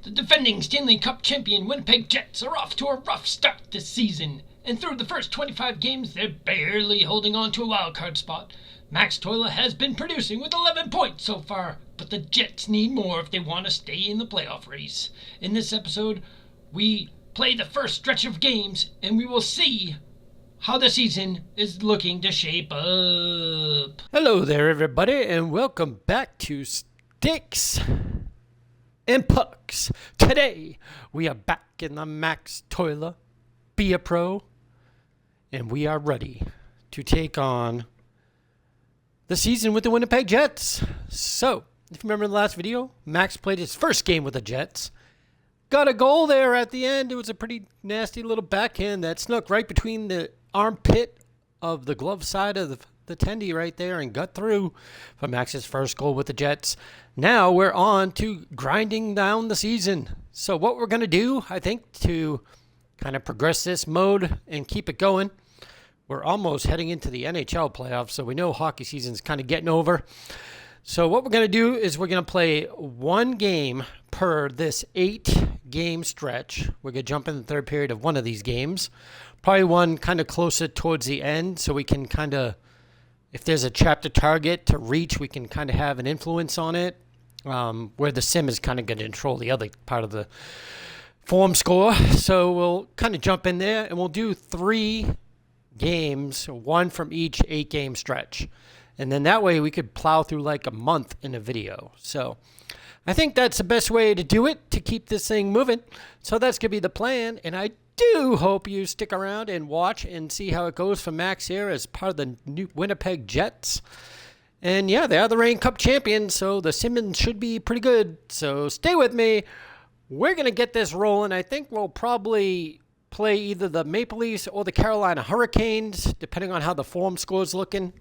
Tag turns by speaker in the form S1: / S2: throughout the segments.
S1: The defending Stanley Cup champion Winnipeg Jets are off to a rough start this season, and through the first 25 games they're barely holding on to a wildcard spot. Max Toijala has been producing with 11 points so far, but the Jets need more if they want to stay in the playoff race. In this episode, we play the first stretch of games, and we will see how the season is looking to shape up.
S2: Hello there, everybody, and welcome back to Sticks and Pucks. Today, we are back in the Max Toijala Be a Pro, and we are ready to take on the season with the Winnipeg Jets. So, if you remember in the last video, Max played his first game with the Jets. Got a goal there at the end. It was a pretty nasty little backhand that snuck right between the armpit of the glove side of the tendy right there and got through for Max's first goal with the Jets. Now we're on to grinding down the season. So what we're going to do, I think, to kind of progress this mode and keep it going, we're almost heading into the NHL playoffs, so we know hockey season's kind of getting over. So what we're going to do is we're going to play one game per this 8-game stretch. We're going to jump in the third period of one of these games. Probably one kind of closer towards the end, so we can kind of, if there's a chapter target to reach, we can kind of have an influence on it, where the sim is kind of going to control the other part of the form score. So we'll kind of jump in there, and we'll do 3 games, one from each 8-game stretch. And then that way we could plow through like a month in a video. So I think that's the best way to do it to keep this thing moving. So that's going to be the plan. And I do hope you stick around and watch and see how it goes for Max here as part of the new Winnipeg Jets. And yeah, they are the reigning Cup champions, so the Simmons should be pretty good. So stay with me. We're going to get this rolling. I think we'll probably play either the Maple Leafs or the Carolina Hurricanes, depending on how the form score is looking.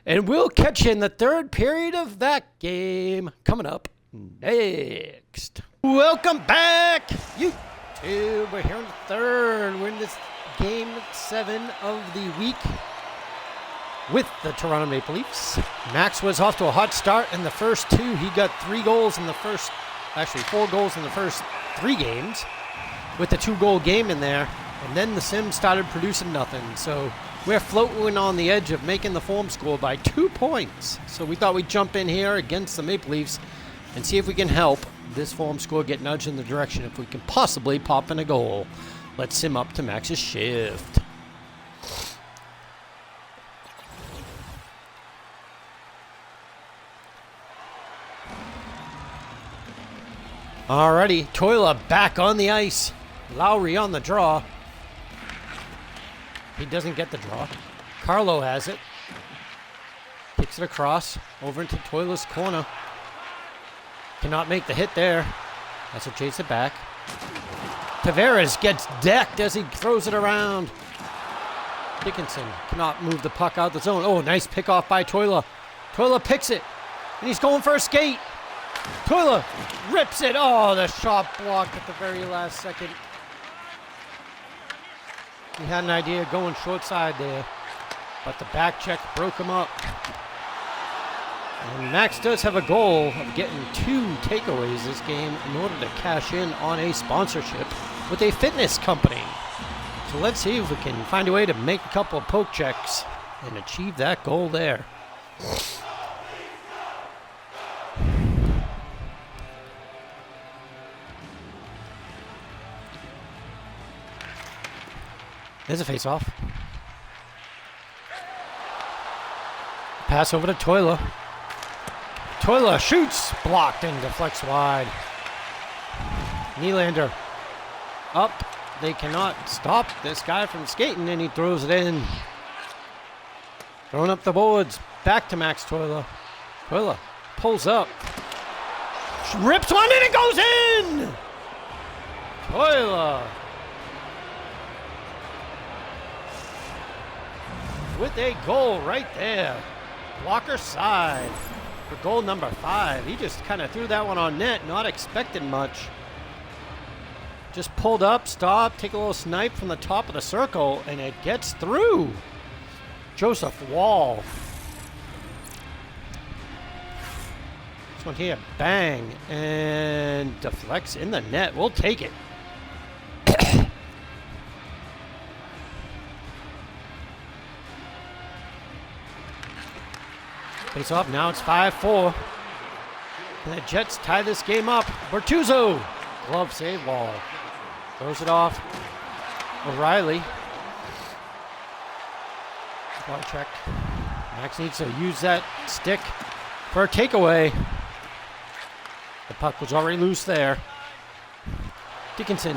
S2: And we'll catch you in the third period of that game coming up next. Welcome back, YouTube. We're here in the third. We're in this game 7 of the week with the Toronto Maple Leafs. Max was off to a hot start in the first 2. He got 4 goals in the first 3 games with the 2-goal game in there. And then the Sims started producing nothing. So we're floating on the edge of making the form score by 2 points. So we thought we'd jump in here against the Maple Leafs and see if we can help this form score get nudged in the direction if we can possibly pop in a goal. Let's sim up to Max's shift. Alrighty, Toijala back on the ice. Lowry on the draw. He doesn't get the draw. Carlo has it. Kicks it across over into Toijala's corner. Cannot make the hit there. Has to chase it back. Tavares gets decked as he throws it around. Dickinson cannot move the puck out the zone. Oh, nice pick off by Toijala. Toijala picks it, and he's going for a skate. Toijala rips it. Oh, the shot blocked at the very last second. He had an idea of going short side there, but the back check broke him up. And Max does have a goal of getting 2 takeaways this game in order to cash in on a sponsorship with a fitness company. So let's see if we can find a way to make a couple of poke checks and achieve that goal there. There's a face-off. Pass over to Toijala. Toijala shoots, blocked and deflects wide. Nylander up. They cannot stop this guy from skating, and he throws it in. Throwing up the boards. Back to Max Toijala. Toijala pulls up. Rips one, and it goes in! Toijala with a goal right there. Blocker side for goal number 5. He just kind of threw that one on net, not expecting much. Just pulled up, stopped, take a little snipe from the top of the circle, and it gets through. Joseph Wall. This one here, bang, and and deflects in the net. We'll take it. Face off. Now it's 5-4. And the Jets tie this game up. Bertuzzo. Glove save. Wall. Throws it off. O'Reilly. Ball check. Max needs to use that stick for a takeaway. The puck was already loose there. Dickinson.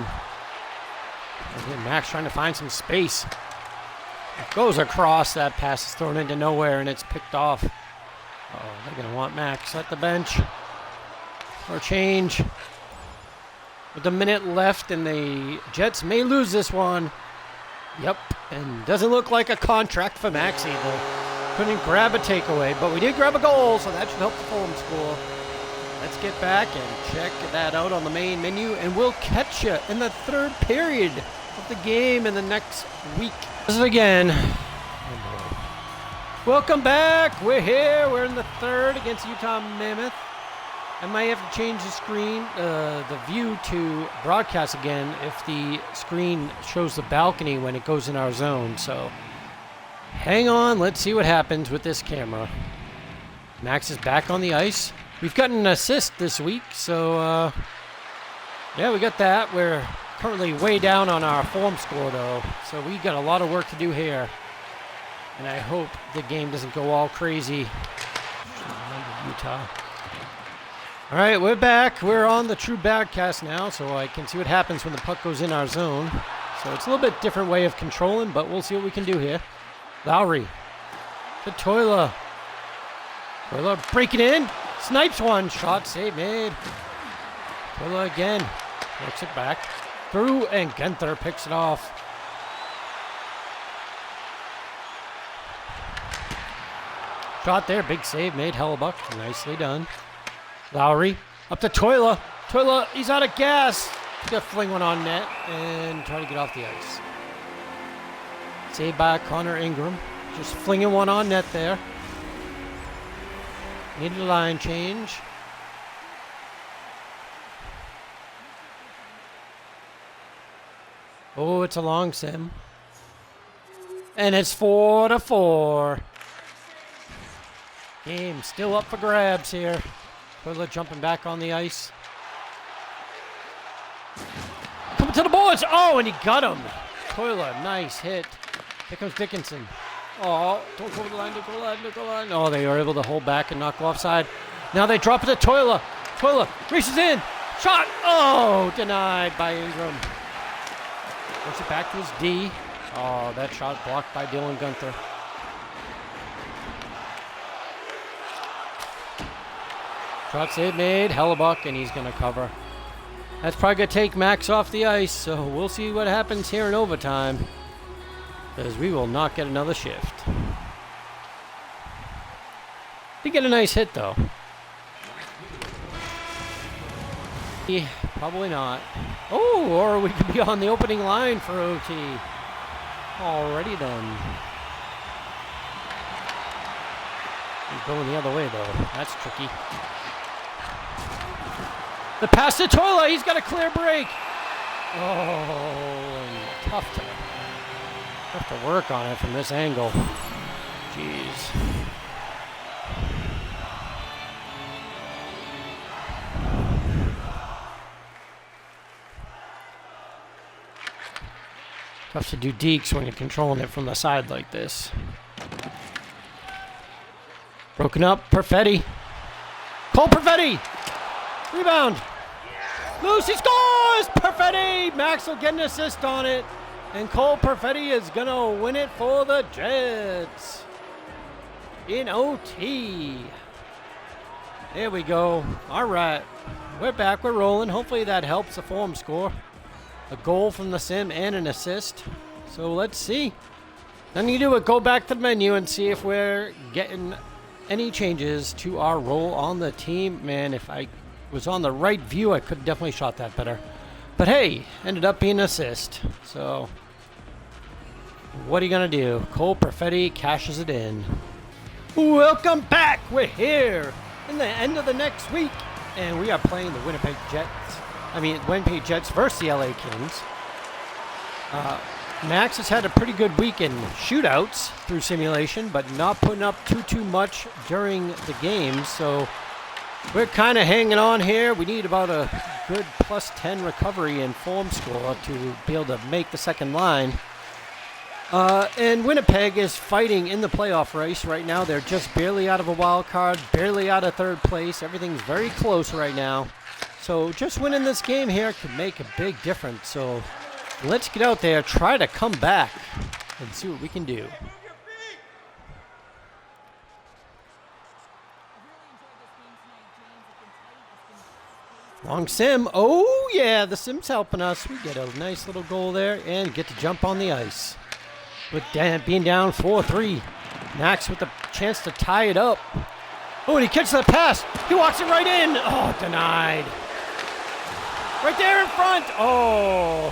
S2: Again, Max trying to find some space. It goes across. That pass is thrown into nowhere, and it's picked off. They're going to want Max at the bench. Or change. With a minute left, and the Jets may lose this one. Yep, and doesn't look like a contract for Max either. Couldn't grab a takeaway, but we did grab a goal, so that should help the Fulham score. Let's get back and check that out on the main menu, and we'll catch you in the third period of the game in the next week. This is again. Welcome back. We're here. We're in the third against Utah Mammoth. I might have to change the screen, the view to broadcast again if the screen shows the balcony when it goes in our zone. So hang on. Let's see what happens with this camera. Max is back on the ice. We've gotten an assist this week. So, yeah, we got that. We're currently way down on our form score, though. So we got a lot of work to do here. And I hope the game doesn't go all crazy. Utah. All right, we're back. We're on the true broadcast now, so I can see what happens when the puck goes in our zone. So it's a little bit different way of controlling, but we'll see what we can do here. Lowry to Toijala. Toijala breaking in. Snipes one. Shot save made. Toijala again. Works it back. Through, and Guenther picks it off. Shot there. Big save made. Hellebuck. Nicely done. Lowry up to Toijala. Toijala, he's out of gas. He's got to fling one on net and try to get off the ice. Saved by Connor Ingram. Just flinging one on net there. Needed a line change. Oh, it's a long sim. And it's 4-4. Game still up for grabs here. Toijala jumping back on the ice. Coming to the boards. Oh, and he got him. Toijala, nice hit. Here comes Dickinson. Oh, don't go over the line, don't go line, don't go line. Oh, they are able to hold back and knock offside. Now they drop it to Toijala. Toijala reaches in. Shot. Oh, denied by Ingram. Puts it back to his D. Oh, that shot blocked by Dylan Guenther. Shot save made. Hellebuck, and he's going to cover. That's probably going to take Max off the ice, so we'll see what happens here in overtime. Because we will not get another shift. Did get a nice hit, though. Probably not. Oh, or we could be on the opening line for OT. Already done. He's going the other way, though. That's tricky. The pass to Toijala. He's got a clear break. Oh, and tough to work on it from this angle. Jeez. Tough to do dekes when you're controlling it from the side like this. Broken up. Perfetti. Cole Perfetti. Rebound. Loose. He scores. Perfetti. Max will get an assist on it. And Cole Perfetti is going to win it for the Jets. In OT. There we go. All right. We're back. We're rolling. Hopefully that helps the form score. A goal from the sim and an assist. So let's see. Then you do it. Go back to the menu and see if we're getting any changes to our role on the team. Man, if I was on the right view, I could have definitely shot that better. But hey, ended up being an assist. So what are you going to do? Cole Perfetti cashes it in. Welcome back. We're here in the end of the next week and we are playing the Winnipeg Jets versus the LA Kings. Max has had a pretty good week in shootouts through simulation, but not putting up too much during the games, so we're kind of hanging on here. We need about a good plus 10 recovery and form score to be able to make the second line. And Winnipeg is fighting in the playoff race right now. They're just barely out of a wild card, barely out of third place. Everything's very close right now. So just winning this game here could make a big difference. So let's get out there, try to come back, and see what we can do. Long sim. Oh, yeah, the sim's helping us. We get a nice little goal there and get to jump on the ice. With being down 4-3. Max with the chance to tie it up. Oh, and he catches the pass. He walks it right in. Oh, denied. Right there in front. Oh,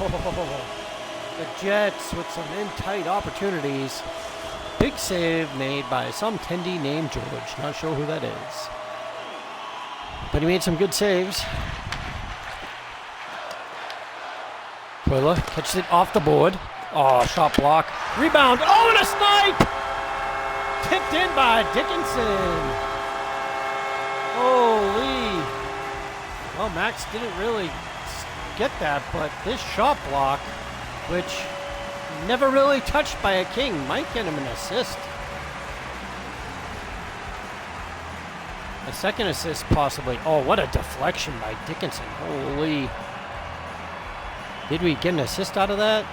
S2: the Jets with some in-tight opportunities. Big save made by some tendy named George. Not sure who that is. But he made some good saves. Toijala catches it off the board. Oh, shot block. Rebound. Oh, and a snipe! Tipped in by Dickinson. Holy. Well, Max didn't really get that, but this shot block, which never really touched by a King, might get him an assist. A second assist, possibly. Oh, what a deflection by Dickinson. Holy. Did we get an assist out of that?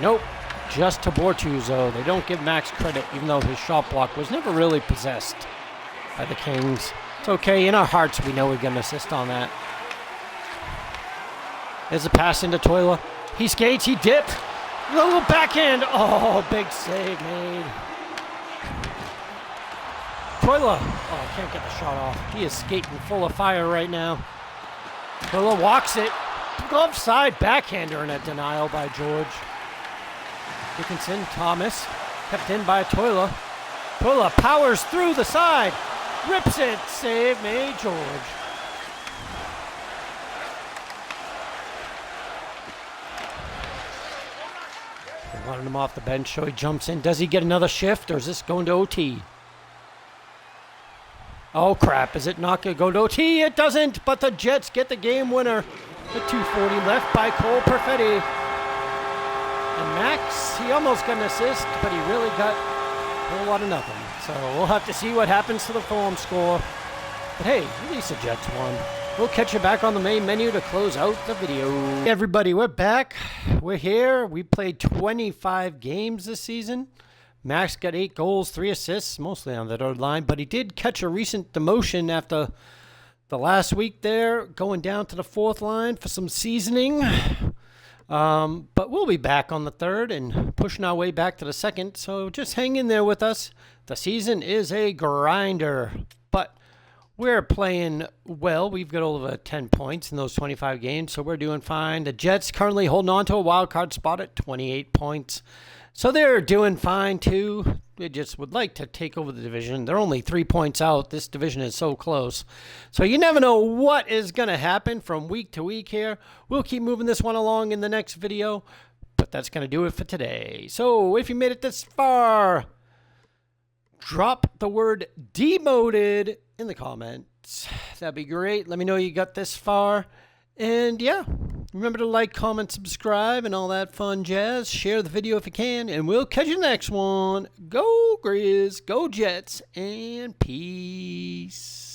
S2: Nope. Just to Bortuzzo. They don't give Max credit, even though his shot block was never really possessed by the Kings. It's okay. In our hearts, we know we get an assist on that. There's a pass into Toijala. He skates. He dipped. Little backhand. Oh, big save made. Toijala. Oh, can't get the shot off. He is skating full of fire right now. Toijala walks it. Glove side backhander and a denial by George. Dickinson, Thomas, kept in by Toijala. Toijala powers through the side. Rips it. Save made George. They wanted him off the bench, so he jumps in. Does he get another shift, or is this going to OT? Oh, crap. Is it not going to go to OT? It doesn't, but the Jets get the game winner. The 2:40 left by Cole Perfetti. And Max, he almost got an assist, but he really got a whole lot of nothing. So we'll have to see what happens to the form score. But hey, at least the Jets won. We'll catch you back on the main menu to close out the video. Hey everybody, we're back. We're here. We played 25 games this season. Max got 8 goals, 3 assists, mostly on the third line, but he did catch a recent demotion after the last week there, going down to the 4th line for some seasoning. But we'll be back on the 3rd and pushing our way back to the 2nd, so just hang in there with us. The season is a grinder, but we're playing well. We've got over 10 points in those 25 games, so we're doing fine. The Jets currently holding on to a wild card spot at 28 points. So they're doing fine, too. They just would like to take over the division. They're only 3 points out. This division is so close. So you never know what is going to happen from week to week here. We'll keep moving this one along in the next video. But that's going to do it for today. So if you made it this far, drop the word demoted in the comments. That'd be great. Let me know you got this far. And yeah, remember to like, comment, subscribe, and all that fun jazz. Share the video if you can, and we'll catch you next one. Go Grizz, go Jets, and peace.